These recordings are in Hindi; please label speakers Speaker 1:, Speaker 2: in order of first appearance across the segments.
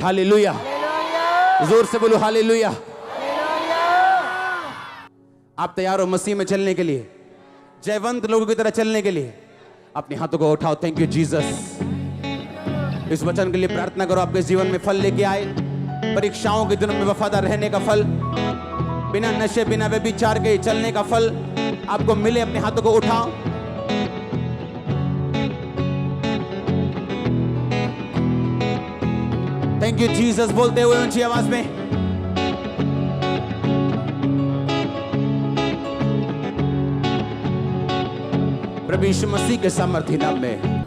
Speaker 1: हालेलुया, जोर से बोलो हालेलुया। आप तैयार हो मसीह में चलने के लिए, जयवंत लोगों की तरह चलने के लिए? अपने हाथों को उठाओ। Thank you Jesus. इस वचन के लिए प्रार्थना करो, आपके जीवन में फल लेके आए। परीक्षाओं के दिनों में वफादार रहने का फल, बिना नशे बिना व्यभिचार के चलने का फल आपको मिले। अपने हाथों को उठाओ। थैंक यू जीसस बोलते हुए ऊंची आवाज में। प्रभु यीशु मसीह के सामर्थ्य नाम में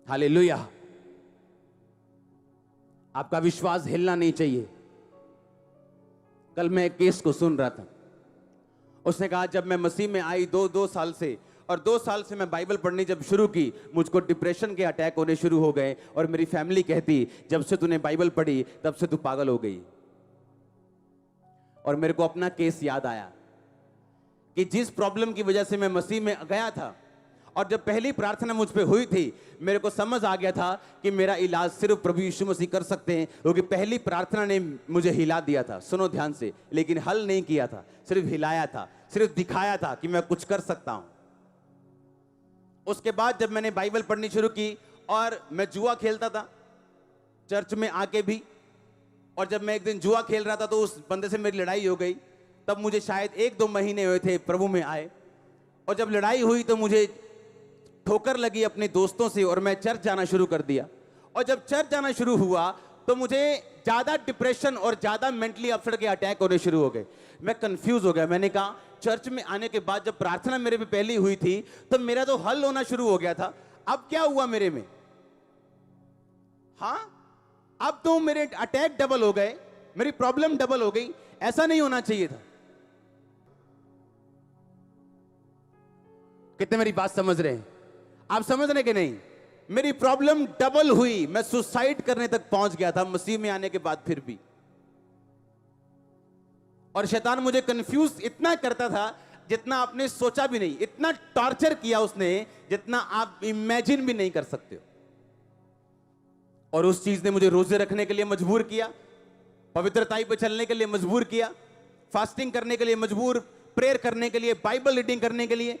Speaker 1: हालेलुया। आपका विश्वास हिलना नहीं चाहिए। कल मैं एक केस को सुन रहा था। उसने कहा जब मैं मसीह में आई दो साल से, और 2 साल से मैं बाइबल पढ़नी जब शुरू की, मुझको डिप्रेशन के अटैक होने शुरू हो गए। और मेरी फैमिली कहती जब से तूने बाइबल पढ़ी तब से तू पागल हो गई। और मेरे को अपना केस याद आया कि जिस प्रॉब्लम की वजह से मैं मसीह में गया था, और जब पहली प्रार्थना मुझ पे हुई थी, मेरे को समझ आ गया था कि मेरा इलाज सिर्फ प्रभु यीशु मसीह कर सकते हैं, क्योंकि पहली प्रार्थना ने मुझे हिला दिया था। सुनो ध्यान से, लेकिन हल नहीं किया था, सिर्फ हिलाया था, सिर्फ दिखाया था कि मैं कुछ कर सकता हूं। उसके बाद जब मैंने बाइबल पढ़नी शुरू की, और मैं जुआ खेलता था चर्च में आके भी, और जब मैं एक दिन जुआ खेल रहा था तो उस बंदे से मेरी लड़ाई हो गई। तब मुझे शायद 1-2 महीने हुए थे प्रभु में आए, और जब लड़ाई हुई तो मुझे ठोकर लगी अपने दोस्तों से, और मैं चर्च जाना शुरू कर दिया। और जब चर्च जाना शुरू हुआ तो मुझे ज्यादा डिप्रेशन और ज्यादा मेंटली अपसेट के अटैक होने शुरू हो गए। मैं कंफ्यूज हो गया। मैंने कहा चर्च में आने के बाद जब प्रार्थना मेरे पे पहली हुई थी तो मेरा तो हल होना शुरू हो गया था, अब क्या हुआ मेरे में? हाँ, अब तो मेरे अटैक डबल हो गए, मेरी प्रॉब्लम डबल हो गई। ऐसा नहीं होना चाहिए था। कितने मेरी बात समझ रहे हैं? आप समझ रहे कि नहीं? मेरी प्रॉब्लम डबल हुई, मैं सुसाइड करने तक पहुंच गया था मसीह में आने के बाद फिर भी। और शैतान मुझे कंफ्यूज इतना करता था जितना आपने सोचा भी नहीं। इतना टॉर्चर किया उसने जितना आप इमेजिन भी नहीं कर सकते हो। और उस चीज ने मुझे रोजे रखने के लिए मजबूर किया, पवित्रताई पे चलने के लिए मजबूर किया, फास्टिंग करने के लिए मजबूर, प्रेयर करने के लिए, बाइबल रीडिंग करने के लिए।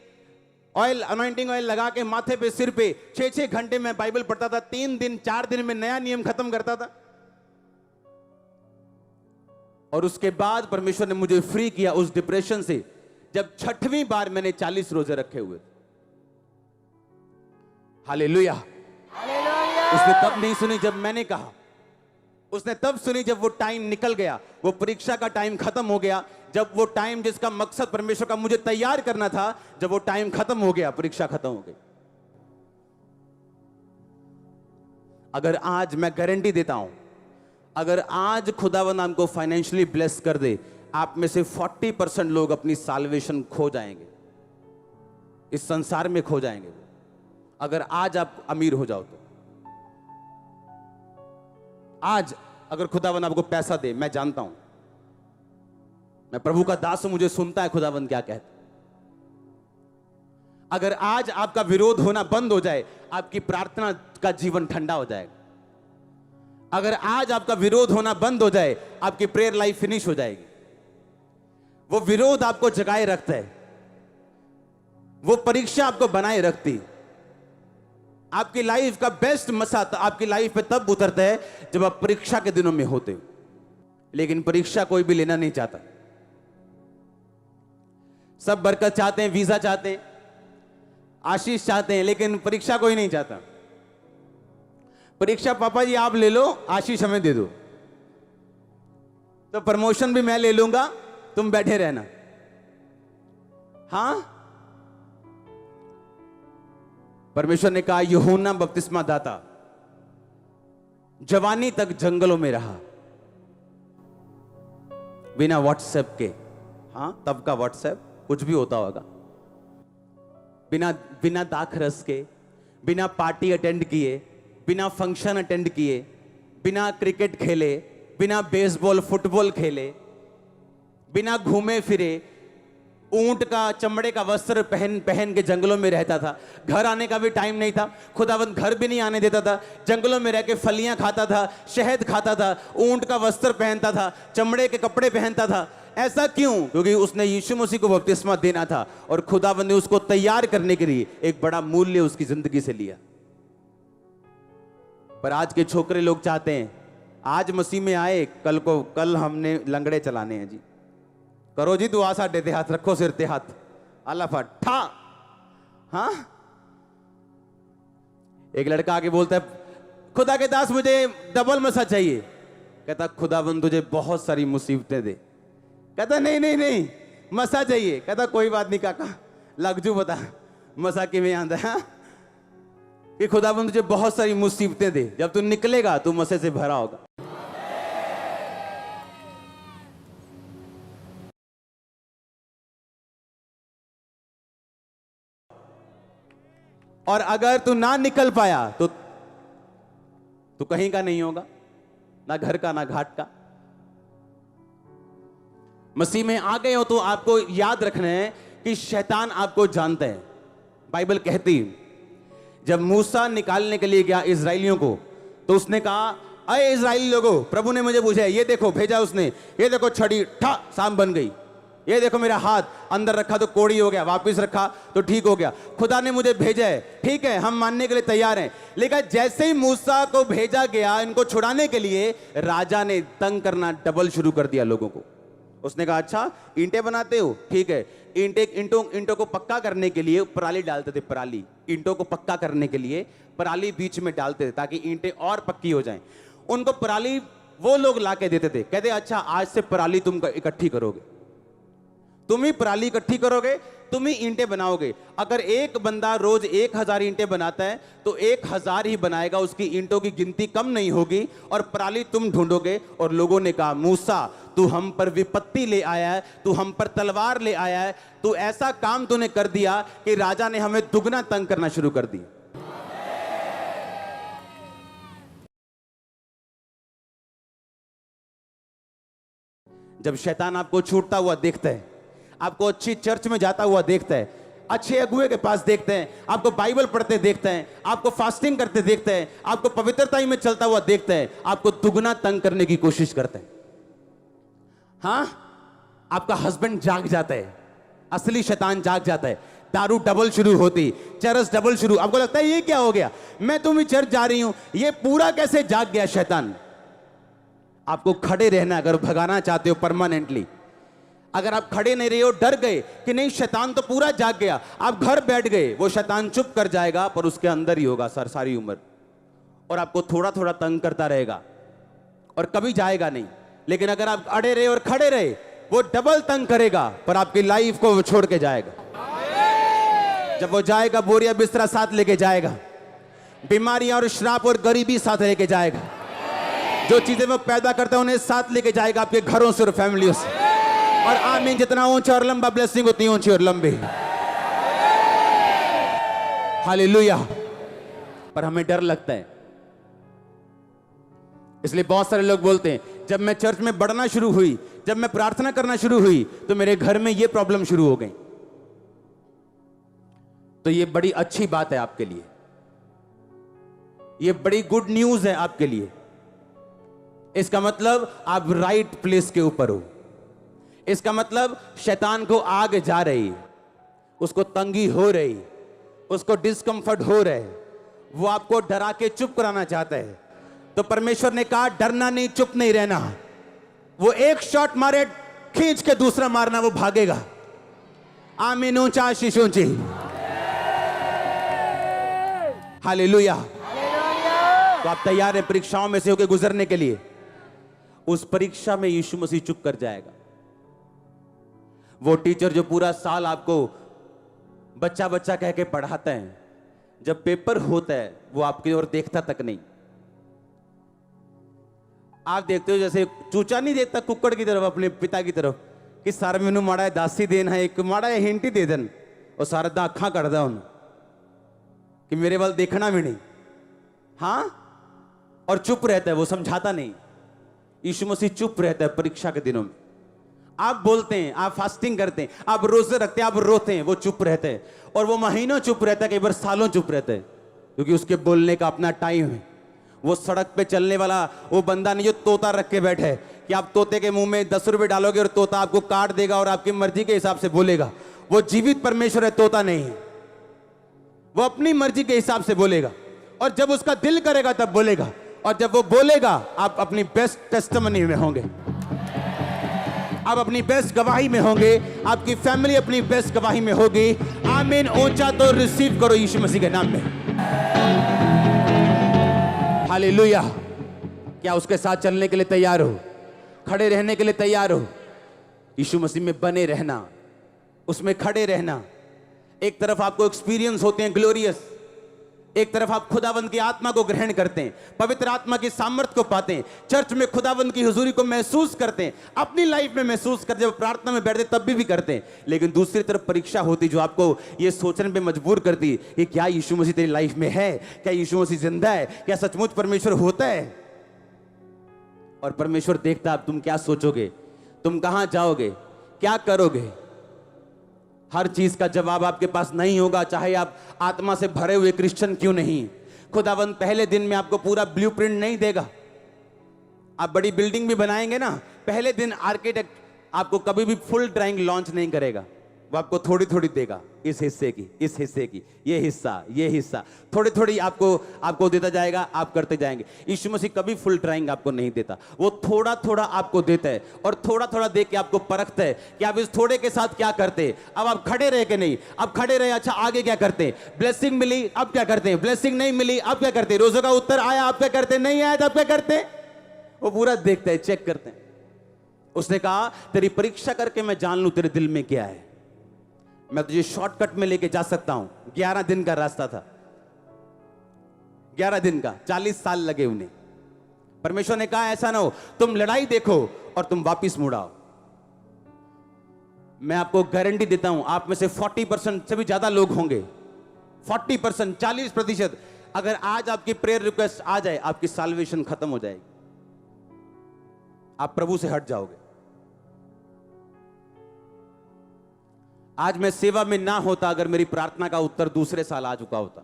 Speaker 1: ऑयल, अनॉइंटिंग ऑयल लगा के माथे पे, सिर पे 6-6 घंटे में बाइबल पढ़ता था। 3 दिन 4 दिन में नया नियम खत्म करता था। और उसके बाद परमेश्वर ने मुझे फ्री किया उस डिप्रेशन से, जब 6वीं बार मैंने 40 रोजे रखे हुए। हालेलुया। उसने तब नहीं सुनी जब मैंने कहा, उसने तब सुनी जब वो टाइम निकल गया, वो परीक्षा का टाइम खत्म हो गया। जब वो टाइम जिसका मकसद परमेश्वर का मुझे तैयार करना था, जब वो टाइम खत्म हो गया, परीक्षा खत्म हो गई। अगर आज, मैं गारंटी देता हूं, अगर आज खुदावंद हमको फाइनेंशियली ब्लेस कर दे, आप में से 40% लोग अपनी साल्वेशन खो जाएंगे, इस संसार में खो जाएंगे। अगर आज आप अमीर हो जाओ तो, आज अगर खुदावंद आपको पैसा दे, मैं जानता हूं, मैं प्रभु का दास हूं, मुझे सुनता है खुदावंद क्या कहता है। अगर आज आपका विरोध होना बंद हो जाए, आपकी प्रार्थना का जीवन ठंडा हो जाएगा। अगर आज आपका विरोध होना बंद हो जाए, आपकी प्रेयर लाइफ फिनिश हो जाएगी। वो विरोध आपको जगाए रखता है, वो परीक्षा आपको बनाए रखती। आपकी लाइफ का बेस्ट मसा आपकी लाइफ में तब उतरता है जब आप परीक्षा के दिनों में होते हो। लेकिन परीक्षा कोई भी लेना नहीं चाहता। सब बरकत चाहते हैं, वीजा चाहते हैं, आशीष चाहते हैं, लेकिन परीक्षा कोई नहीं चाहता। परीक्षा पापा जी आप ले लो, आशीष हमें दे दो, तो प्रमोशन भी मैं ले लूंगा, तुम बैठे रहना। हाँ, परमेश्वर ने कहा यूहन्ना बपतिस्मा दाता जवानी तक जंगलों में रहा, बिना व्हाट्सएप के। हाँ, तब का व्हाट्सएप कुछ भी होता होगा। बिना दाखरस के, बिना पार्टी अटेंड किए, बिना फंक्शन अटेंड किए, बिना क्रिकेट खेले, बिना बेसबॉल फुटबॉल खेले, बिना घूमे फिरे, ऊंट का चमड़े का वस्त्र पहन पहन के जंगलों में रहता था। घर आने का भी टाइम नहीं था, खुदावंद घर भी नहीं आने देता था। जंगलों में रह के फलियां खाता था, शहद खाता था, ऊंट का वस्त्र पहनता था, चमड़े के कपड़े पहनता था। ऐसा क्यों? क्योंकि उसने यीशु मसीह को बपतिस्मा देना था और खुदावंद ने उसको तैयार करने के लिए एक बड़ा मूल्य उसकी जिंदगी से लिया। पर आज के छोकरे लोग चाहते हैं आज मसीह में आए, कल हमने लंगड़े चलाने हैं जी। करो जी दुआ साडे ते हाथ, रखो सिर ते हाथ, अल्लाह फटा। हाँ, एक लड़का आके बोलता है खुदा के दास मुझे डबल मसा चाहिए। कहता खुदावंद तुझे बहुत सारी मुसीबतें दे। कहता नहीं नहीं नहीं मसा चाहिए। कहता कोई बात नहीं काका, लगजू बता मसा किवें आंदा है कि खुदावंद तुझे बहुत सारी मुसीबतें दे, जब तू निकलेगा तू मसे से भरा होगा। और अगर तू ना निकल पाया तो तू कहीं का नहीं होगा, ना घर का ना घाट का। मसीह में आ गए हो तो आपको याद रखना है कि शैतान आपको जानता है। बाइबल कहती जब मूसा निकालने के लिए गया इजराइलियों को, तो उसने कहा अरे इजराइली लोगों, प्रभु ने मुझे पूछा, ये देखो भेजा उसने, ये देखो छड़ी ठा सांप बन गई, ये देखो मेरा हाथ अंदर रखा तो कोड़ी हो गया, वापस रखा तो ठीक हो गया। खुदा ने मुझे भेजा है, ठीक है हम मानने के लिए तैयार हैं। लेकिन जैसे ही मूसा को भेजा गया इनको छुड़ाने के लिए, राजा ने तंग करना डबल शुरू कर दिया लोगों को। उसने कहा अच्छा ईंटें बनाते हो, ठीक है, ईंटों को पक्का करने के लिए पराली डालते थे। पराली, ईंटों को पक्का करने के लिए पराली बीच में डालते थे ताकि ईंटें और पक्की हो जाएं। उनको पराली वो लोग लाके देते थे, कहते अच्छा आज से पराली तुम इकट्ठी करोगे, तुम ही पराली इकट्ठी करोगे, तुम ही ईंटें बनाओगे। अगर एक बंदा रोज 1000 ईंटें बनाता है तो 1000 ही बनाएगा, उसकी ईंटों की गिनती कम नहीं होगी और पराली तुम ढूंढोगे। और लोगों ने कहा मूसा तू हम पर विपत्ति ले आया है, तू हम पर तलवार ले आया है, तू ऐसा काम तूने कर दिया कि राजा ने हमें दुगना तंग करना शुरू कर दी। जब शैतान आपको छूटता हुआ देखता है, आपको अच्छी चर्च में जाता हुआ देखता है, अच्छे अगुए के पास देखते हैं, आपको बाइबल पढ़ते देखते हैं, आपको फास्टिंग करते देखते हैं, आपको पवित्रता में चलता हुआ देखते हैं, आपको दुगना तंग करने की कोशिश करते हैं। हाँ, आपका हस्बैंड जाग जाता है, असली शैतान जाग जाता है, दारू डबल शुरू होती, चरस डबल शुरू। आपको लगता है ये क्या हो गया, मैं तुम ही चर्च जा रही हूं, ये पूरा कैसे जाग गया शैतान। आपको खड़े रहना, अगर भगाना चाहते हो परमानेंटली। अगर आप खड़े नहीं रहे हो, डर गए कि नहीं शैतान तो पूरा जाग गया, आप घर बैठ गए, वो शैतान चुप कर जाएगा पर उसके अंदर ही होगा सर सारी उम्र, और आपको थोड़ा थोड़ा तंग करता रहेगा और कभी जाएगा नहीं। लेकिन अगर आप अड़े रहे और खड़े रहे, वो डबल तंग करेगा पर आपकी लाइफ को वो छोड़ के जाएगा। जब वो जाएगा बोरिया बिस्तरा साथ लेके जाएगा, बीमारियां और श्राप और गरीबी साथ लेके जाएगा, जो चीजें वो पैदा करता है उन्हें साथ लेके जाएगा आपके घरों से और फैमिलियों से। और आमीन, जितना ऊंचा और लंबा ब्लेसिंग उतनी ऊंची और लंबी। हालेलुया। पर हमें डर लगता है, इसलिए बहुत सारे लोग बोलते हैं जब मैं चर्च में बढ़ना शुरू हुई, जब मैं प्रार्थना करना शुरू हुई तो मेरे घर में ये प्रॉब्लम शुरू हो गई। तो ये बड़ी अच्छी बात है आपके लिए, ये बड़ी गुड न्यूज है आपके लिए। इसका मतलब आप राइट प्लेस के ऊपर हो। इसका मतलब शैतान को आग जा रही, उसको तंगी हो रही, उसको डिस्कंफर्ट हो रहे, वो आपको डरा के चुप कराना चाहता है। तो परमेश्वर ने कहा डरना नहीं, चुप नहीं रहना। वो एक शॉट मारे, खींच के दूसरा मारना, वो भागेगा। आमीन, ऊंचा आशीष ऊंची। हालेलुया। तो आप तैयार हैं परीक्षाओं में से होकर गुजरने के लिए? उस परीक्षा में यीशु मसीह चुप कर जाएगा। वो टीचर जो पूरा साल आपको बच्चा बच्चा कह के पढ़ाता है, जब पेपर होता है वो आपकी ओर देखता तक नहीं। आप देखते हो जैसे चूचा नहीं देखता कुक्कड़ की तरफ, अपने पिता की तरफ, कि सारा मैनू माड़ा है दासी देना है, एक माड़ा है हिंट ही दे देन, और सारा दा अखा कटदा उन कि मेरे वाल देखना भी नहीं। हाँ, और चुप रहता है, वो समझाता नहीं। यीशु मसीह चुप रहता है परीक्षा के दिनों में। आप बोलते हैं, आप फास्टिंग करते हैं, आप रोजे रखते हैं, आप रोते हैं, वो चुप रहते हैं। और वो महीनों चुप रहता है, कई बार सालों चुप रहते हैं, क्योंकि उसके बोलने का अपना टाइम है। वो सड़क पे चलने वाला वो बंदा नहीं जो तोता रख के बैठे है कि आप तोते के मुंह में 10 रुपए डालोगे और तोता आपको काट देगा और आपकी मर्जी के हिसाब से बोलेगा। वो जीवित परमेश्वर है, तोता नहीं है। वो अपनी मर्जी के हिसाब से बोलेगा, और जब उसका दिल करेगा तब बोलेगा, और जब वो बोलेगा आप अपनी बेस्ट टेस्टिमनी में होंगे, आप अपनी बेस्ट गवाही में होंगे, आपकी फैमिली अपनी बेस्ट गवाही में होगी। आमीन। ऊंचा तो रिसीव करो यीशु मसीह के नाम में। हालेलुया। क्या उसके साथ चलने के लिए तैयार हो? खड़े रहने के लिए तैयार हो? यीशु मसीह में बने रहना, उसमें खड़े रहना। एक तरफ आपको एक्सपीरियंस होते हैं ग्लोरियस, एक तरफ आप खुदावंद की आत्मा को ग्रहण करते हैं, पवित्र आत्मा की सामर्थ को पाते हैं, चर्च में खुदावंद की हुजूरी को महसूस करते हैं, अपनी लाइफ में महसूस करते, जब प्रार्थना में बैठते तब भी करते हैं। लेकिन दूसरी तरफ परीक्षा होती जो आपको ये सोचने पे मजबूर करती कि क्या यीशु मसीह तेरी लाइफ में है? क्या यीशु मसीह जिंदा है? क्या सचमुच परमेश्वर होता है? और परमेश्वर देखता अब तुम क्या सोचोगे, तुम कहां जाओगे, क्या करोगे। हर चीज का जवाब आपके पास नहीं होगा, चाहे आप आत्मा से भरे हुए क्रिश्चियन क्यों नहीं। खुदावंद पहले दिन में आपको पूरा ब्लूप्रिंट नहीं देगा। आप बड़ी बिल्डिंग भी बनाएंगे ना, पहले दिन आर्किटेक्ट आपको कभी भी फुल ड्राइंग लॉन्च नहीं करेगा, वो आपको थोड़ी थोड़ी देगा, इस हिस्से की, इस हिस्से की, ये हिस्सा थोड़ी थोड़ी आपको देता जाएगा, आप करते जाएंगे। यीशु मसीह कभी फुल ड्राइंग आपको नहीं देता, वो थोड़ा थोड़ा आपको देता है, और थोड़ा थोड़ा दे के आपको परखता है कि आप इस थोड़े के साथ क्या करते हैं। अब आप खड़े रहे कि नहीं, अब खड़े रहे, अच्छा आगे क्या करते हैं। ब्लेसिंग मिली, अब क्या करते हैं। ब्लेसिंग नहीं मिली, अब क्या करते हैं। रोज़ों का उत्तर आया, अब क्या करते हैं। नहीं आया तब क्या करते हैं। वो पूरा देखते हैं, चेक करते हैं। उसने कहा तेरी परीक्षा करके मैं जान लूं तेरे दिल में क्या है। मैं तुझे शॉर्टकट में लेके जा सकता हूं। 11 दिन का रास्ता था, 11 दिन का, 40 साल लगे उन्हें। परमेश्वर ने कहा ऐसा ना हो तुम लड़ाई देखो और तुम वापिस मुड़ाओ। मैं आपको गारंटी देता हूं आप में से 40% से भी ज्यादा लोग होंगे, 40%, 40%। अगर आज आपकी प्रेयर रिक्वेस्ट आ जाए, आपकी साल्वेशन खत्म हो जाएगी, आप प्रभु से हट जाओगे। आज मैं सेवा में ना होता, अगर मेरी प्रार्थना का उत्तर दूसरे साल आ चुका होता,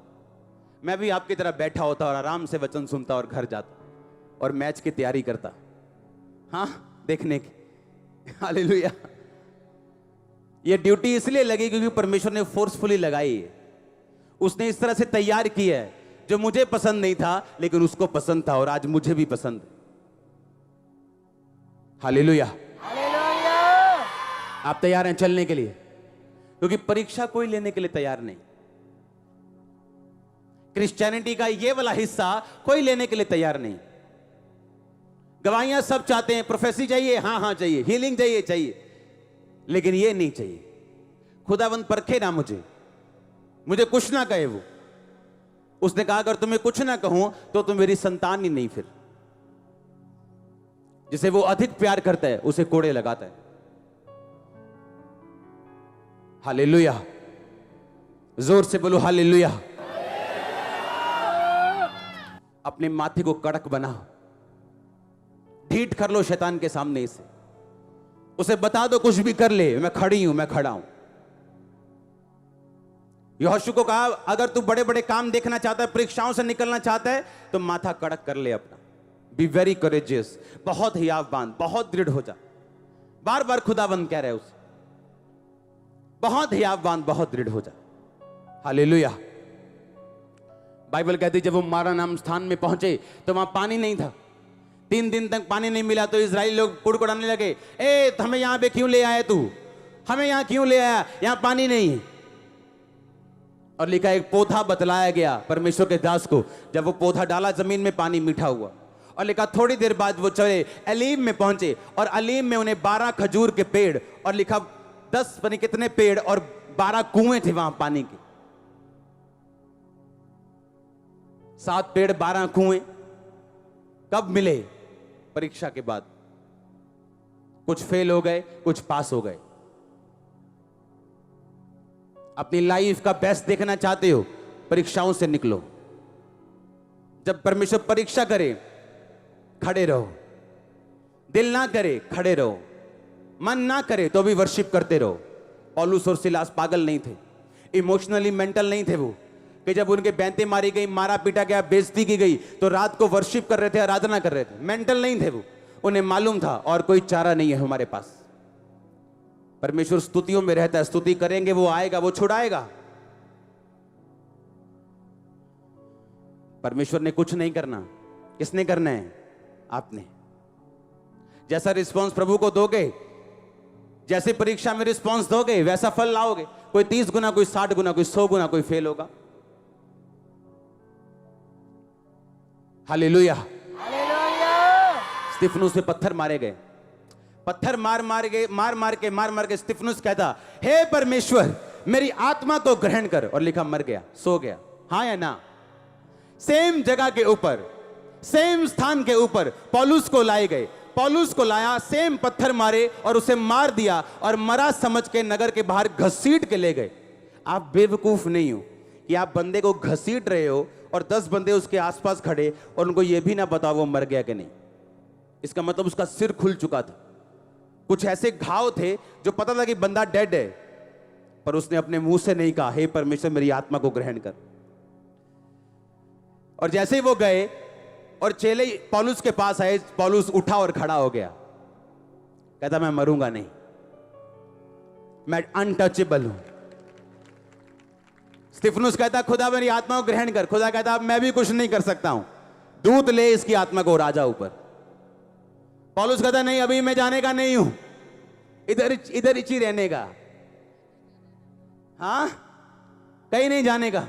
Speaker 1: मैं भी आपकी तरह बैठा होता और आराम से वचन सुनता और घर जाता और मैच की तैयारी करता, हाँ, देखने की। हालेलुया। ये ड्यूटी इसलिए लगी क्योंकि परमेश्वर ने फोर्सफुली लगाई है। उसने इस तरह से तैयार किया है, जो मुझे पसंद नहीं था लेकिन उसको पसंद था, और आज मुझे भी पसंद है। हालेलुया। आप तैयार हैं चलने के लिए? क्योंकि परीक्षा कोई लेने के लिए तैयार नहीं। क्रिश्चियनिटी का ये वाला हिस्सा कोई लेने के लिए तैयार नहीं। गवाहियां सब चाहते हैं, प्रोफेसी चाहिए, हाँ चाहिए, हीलिंग चाहिए, लेकिन ये नहीं चाहिए। खुदावंद परखे ना मुझे कुछ ना कहे। वो उसने कहा अगर तुम्हें कुछ ना कहूं तो तुम मेरी संतान ही नहीं। फिर जिसे वो अधिक प्यार करता है उसे कोड़े लगाता है। हालेलुया। जोर से बोलो हालेलुया। अपने माथे को कड़क बनाओ, ढीठ कर लो शैतान के सामने इसे, उसे बता दो कुछ भी कर ले, मैं खड़ी हूं, मैं खड़ा हूं। यहोशू को कहा अगर तू बड़े बड़े काम देखना चाहता है, परीक्षाओं से निकलना चाहता है, तो माथा कड़क कर ले अपना। बी वेरी करेजियस, बहुत हियावबान, बहुत दृढ़ हो जा। बार बार खुदाबंद कह रहे उसे, बहुत हियावबान, बहुत दृढ़ हो जा। हालेलुया। बाइबल कहती जब वो मारा नाम स्थान में पहुंचे तो वहां पानी नहीं था। 3 दिन तक पानी नहीं मिला तो इजराइली लोग कुड़कुड़ाने लगे, ए हमें यहां पे क्यों ले आया तू, हमें यहां क्यों ले आया, यहां पानी नहीं है। और लिखा एक पौधा बतलाया गया परमेश्वर के दास को, जब वो पौधा डाला जमीन में पानी मीठा हुआ। और लिखा थोड़ी देर बाद वो चले अलीम में पहुंचे, और अलीम में उन्हें 12 खजूर के पेड़, और लिखा 10 पता नहीं कितने पेड़ और 12 कुएं थे वहां पानी के। 7 पेड़ 12 कुएं कब मिले? परीक्षा के बाद। कुछ फेल हो गए, कुछ पास हो गए। अपनी लाइफ का बेस्ट देखना चाहते हो, परीक्षाओं से निकलो। जब परमेश्वर परीक्षा करे, खड़े रहो। दिल ना करे, खड़े रहो। मन ना करे तो भी वर्शिप करते रहो। पौलुस और सिलास पागल नहीं थे, इमोशनली मेंटल नहीं थे वो, कि जब उनके बैंतें मारी गई, मारा पीटा गया, बेइज्जती की गई, तो रात को वर्शिप कर रहे थे, आराधना कर रहे थे। मेंटल नहीं थे वो, उन्हें मालूम था और कोई चारा नहीं है हमारे पास। परमेश्वर स्तुतियों में रहता है, स्तुति करेंगे वो आएगा, वो छुड़ाएगा। परमेश्वर ने कुछ नहीं करना, किसने करना है? आपने। जैसा रिस्पांस प्रभु को दोगे, जैसे परीक्षा में रिस्पांस दोगे, वैसा फल लाओगे। कोई 30 गुना, कोई 60 गुना, कोई 100 गुना, कोई फेल होगा। हालेलुया। स्तिफनुस पे पत्थर मारे गए, पत्थर मार मार के स्तिफनुस कहता, हे परमेश्वर मेरी आत्मा को ग्रहण कर, और लिखा मर गया, सो गया। हाँ या ना? सेम जगह के ऊपर, सेम स्थान के ऊपर पौलुस को लाए गए, पौलुस को लाया, सेम पत्थर मारे और उसे मार दिया, और मरा समझ के नगर के बाहर घसीट के ले गए। आप बेवकूफ नहीं हो कि आप बंदे को घसीट रहे हो और 10 बंदे उसके आसपास खड़े और उनको यह भी ना पता वो मर गया कि नहीं। इसका मतलब उसका सिर खुल चुका था, कुछ ऐसे घाव थे जो पता था कि बंदा डेड है, पर उसने अपने मुंह से नहीं कहा, हे परमेश्वर मेरी आत्मा को ग्रहण कर। और जैसे ही वो गए और चेले पौलुस के पास आए, पौलुस उठा और खड़ा हो गया, कहता मैं मरूंगा नहीं, मैं अनटचेबल हूं। स्तिफनुस कहता खुदा मेरी आत्मा को ग्रहण कर, खुदा कहता मैं भी कुछ नहीं कर सकता हूं, दूत ले इसकी आत्मा को राजा ऊपर। पौलुस कहता नहीं, अभी मैं जाने का नहीं हूं, इधर ही रहने का, हां कहीं नहीं जाने का।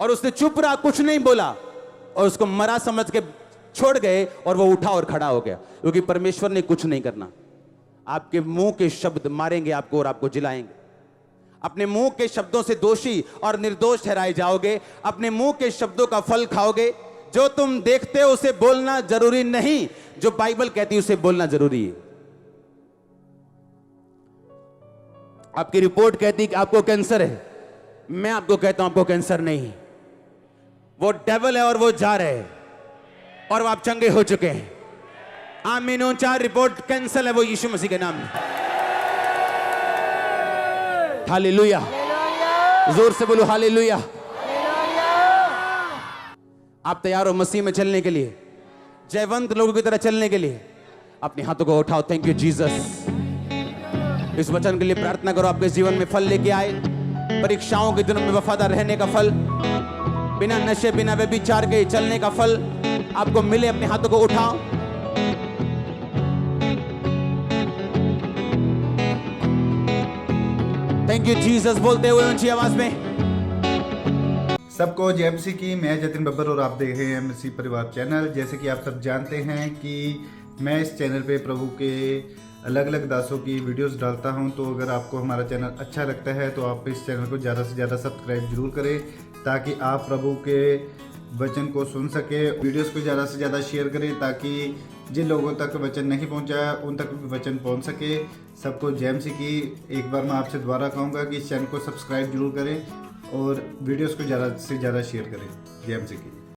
Speaker 1: और उसने चुप रहा, कुछ नहीं बोला, और उसको मरा समझ के छोड़ गए, और वो उठा और खड़ा हो गया, क्योंकि परमेश्वर ने कुछ नहीं करना। आपके मुंह के शब्द मारेंगे आपको और आपको जिलाएंगे। अपने मुंह के शब्दों से दोषी और निर्दोष ठहराए जाओगे, अपने मुंह के शब्दों का फल खाओगे। जो तुम देखते हो उसे बोलना जरूरी नहीं, जो बाइबल कहती है उसे बोलना जरूरी है। आपकी रिपोर्ट कहती है कि आपको कैंसर है, मैं आपको कहता हूं आपको कैंसर नहीं, वो डेविल है और वो जा रहे हैं, और वो आप चंगे हो चुके हैं। आमीन। ऊंचा रिपोर्ट कैंसल है, वो यीशु मसीह के नाम में। हालेलुया, जोर से बोलो हालेलुया। आप तैयार हो मसीह में चलने के लिए, जयवंत लोगों की तरह चलने के लिए? अपने हाथों को उठाओ। Thank you Jesus. इस वचन के लिए प्रार्थना करो, आपके जीवन में फल लेके आए। परीक्षाओं के दिनों में वफादार रहने का फल, बिना नशे बिना व्यभिचार के चलने का फल आपको मिले। अपने हाथों को उठाओ। थैंक यू जीसस बोलते हुए ऊंची आवाज में।
Speaker 2: सबको जय मसीह की। मैं जतिन बब्बर और आप देख रहे हैं मसीह परिवार चैनल। जैसे कि आप सब जानते हैं कि मैं इस चैनल पे प्रभु के अलग अलग दासों की वीडियोस डालता हूं, तो अगर आपको हमारा चैनल अच्छा लगता है तो आप इस चैनल को ज़्यादा से ज़्यादा सब्सक्राइब जरूर करें, ताकि आप प्रभु के वचन को सुन सके। वीडियोस को ज़्यादा से ज़्यादा शेयर करें, ताकि जिन लोगों तक वचन नहीं पहुंचा उन तक भी वचन पहुंच सके। सबको जय मसीह की। एक बार मैं आपसे दोबारा कहूँगा कि इस चैनल को सब्सक्राइब जरूर करें और वीडियोस को ज़्यादा से ज़्यादा शेयर करें। जय मसीह की।